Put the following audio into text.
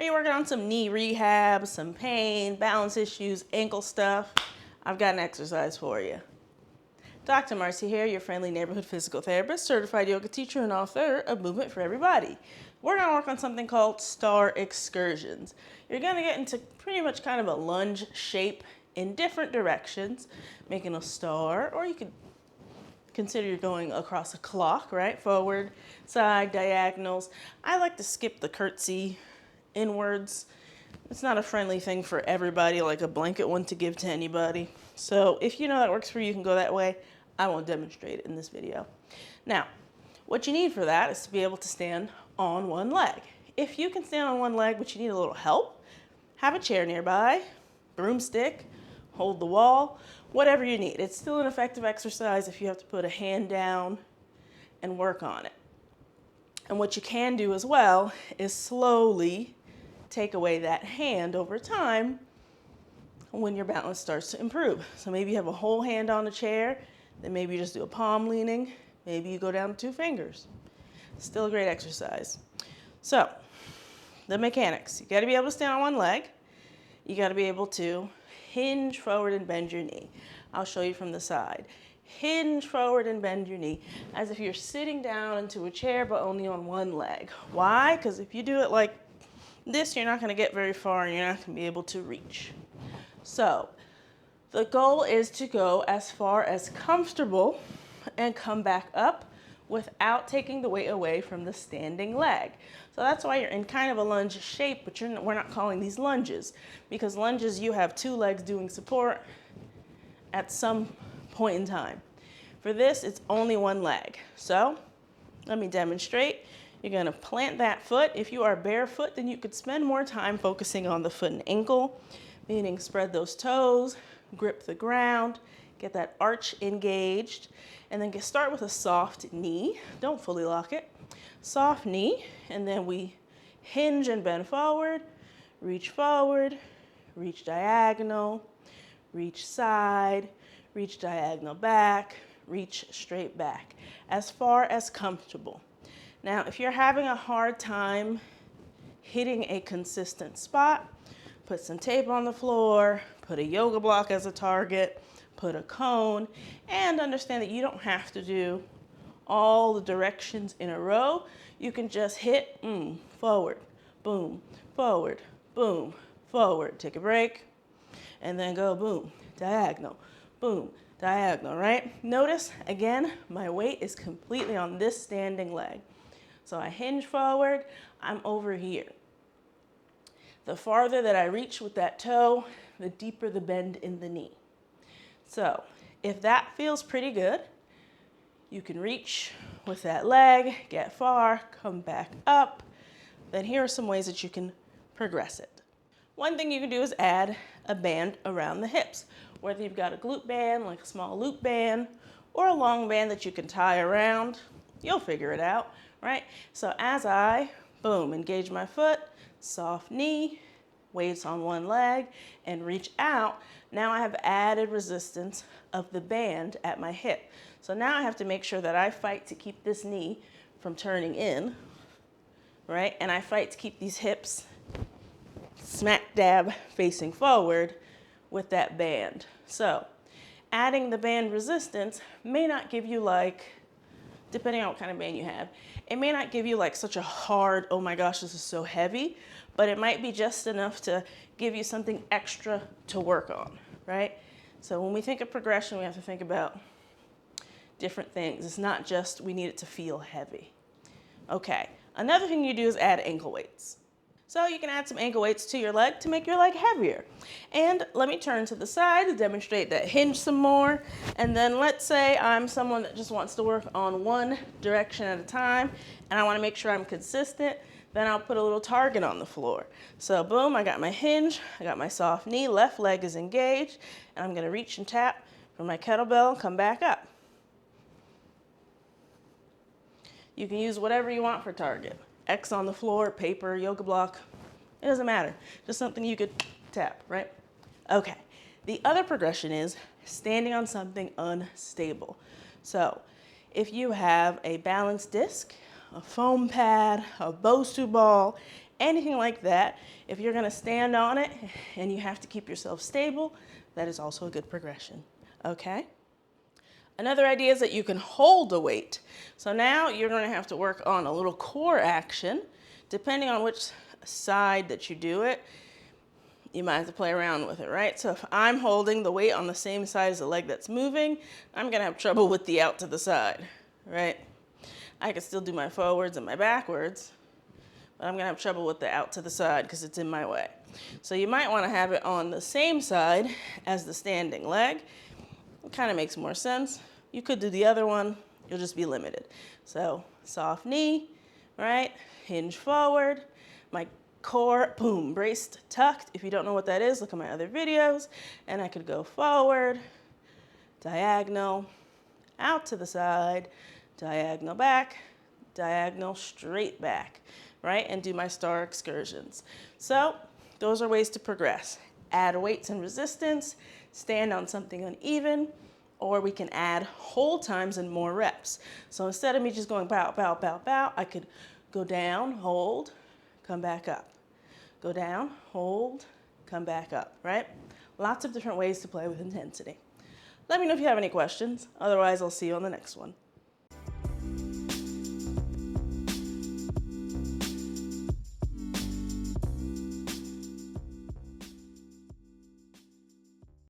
Are you working on some knee rehab, some pain, balance issues, ankle stuff? I've got an exercise for you. Dr. Marcia here, your friendly neighborhood physical therapist, certified yoga teacher, and author of Movement for Everybody. We're going to work on something called star excursions. You're going to get into pretty much kind of a lunge shape in different directions, making a star, or you could consider you're going across a clock, right? Forward, side, diagonals. I like to skip the curtsy inwards. It's not a friendly thing for everybody, like a blanket one to give to anybody. So if you know that works for you, you can go that way. I won't demonstrate it in this video. Now, what you need for that is to be able to stand on one leg. If you can stand on one leg, but you need a little help, have a chair nearby, broomstick, hold the wall, whatever you need. It's still an effective exercise if you have to put a hand down and work on it. And what you can do as well is slowly take away that hand over time when your balance starts to improve. So maybe you have a whole hand on a chair, then maybe you just do a palm leaning, maybe you go down to 2 fingers. Still a great exercise. So, the mechanics. You gotta be able to stand on one leg. You gotta be able to hinge forward and bend your knee. I'll show you from the side. Hinge forward and bend your knee as if you're sitting down into a chair but only on one leg. Why? Because if you do it like this, you're not going to get very far and you're not going to be able to reach. So the goal is to go as far as comfortable and come back up without taking the weight away from the standing leg. So that's why you're in kind of a lunge shape, but we're not calling these lunges, because lunges you have 2 legs doing support at some point in time. For this, it's only one leg. So let me demonstrate. You're going to plant that foot. If you are barefoot, then you could spend more time focusing on the foot and ankle, meaning spread those toes, grip the ground, get that arch engaged, and then start with a soft knee. Don't fully lock it. Soft knee, and then we hinge and bend forward, reach diagonal, reach side, reach diagonal back, reach straight back, as far as comfortable. Now, if you're having a hard time hitting a consistent spot, put some tape on the floor, put a yoga block as a target, put a cone, and understand that you don't have to do all the directions in a row. You can just hit forward, boom, forward, boom, forward. Take a break, and then go boom, diagonal, boom, diagonal, right? Notice, again, my weight is completely on this standing leg. So I hinge forward, I'm over here. The farther that I reach with that toe, the deeper the bend in the knee. So if that feels pretty good, you can reach with that leg, get far, come back up. Then here are some ways that you can progress it. One thing you can do is add a band around the hips. Whether you've got a glute band, like a small loop band, or a long band that you can tie around, you'll figure it out, right? So as I, boom, engage my foot, soft knee, weights on one leg, and reach out, now I have added resistance of the band at my hip. So now I have to make sure that I fight to keep this knee from turning in, right? And I fight to keep these hips smack dab facing forward with that band. So adding the band resistance may not give you, like, depending on what kind of band you have, it may not give you like such a hard, oh my gosh, this is so heavy, but it might be just enough to give you something extra to work on, right? So when we think of progression, we have to think about different things. It's not just we need it to feel heavy. Okay, another thing you do is add ankle weights. So you can add some ankle weights to your leg to make your leg heavier. And let me turn to the side to demonstrate that hinge some more. And then let's say I'm someone that just wants to work on one direction at a time, and I want to make sure I'm consistent. Then I'll put a little target on the floor. So boom, I got my hinge, I got my soft knee, left leg is engaged, and I'm going to reach and tap from my kettlebell, come back up. You can use whatever you want for target. X on the floor, paper, yoga block, it doesn't matter. Just something you could tap, right? Okay, the other progression is standing on something unstable. So if you have a balance disc, a foam pad, a bosu ball, anything like that. If you're gonna stand on it and you have to keep yourself stable, that is also a good progression, okay? Another idea is that you can hold a weight. So now you're gonna have to work on a little core action. Depending on which side that you do it, you might have to play around with it, right? So if I'm holding the weight on the same side as the leg that's moving, I'm gonna have trouble with the out to the side, right? I can still do my forwards and my backwards, but I'm gonna have trouble with the out to the side because it's in my way. So you might wanna have it on the same side as the standing leg. It kind of makes more sense. You could do the other one, you'll just be limited. So soft knee, right? Hinge forward, my core, boom, braced, tucked. If you don't know what that is, look at my other videos. And I could go forward, diagonal, out to the side, diagonal back, diagonal straight back, right? And do my star excursions. So those are ways to progress. Add weights and resistance, stand on something uneven, or we can add hold times and more reps. So instead of me just going bow, bow, bow, bow, I could go down, hold, come back up. Go down, hold, come back up, right? Lots of different ways to play with intensity. Let me know if you have any questions. Otherwise, I'll see you on the next one.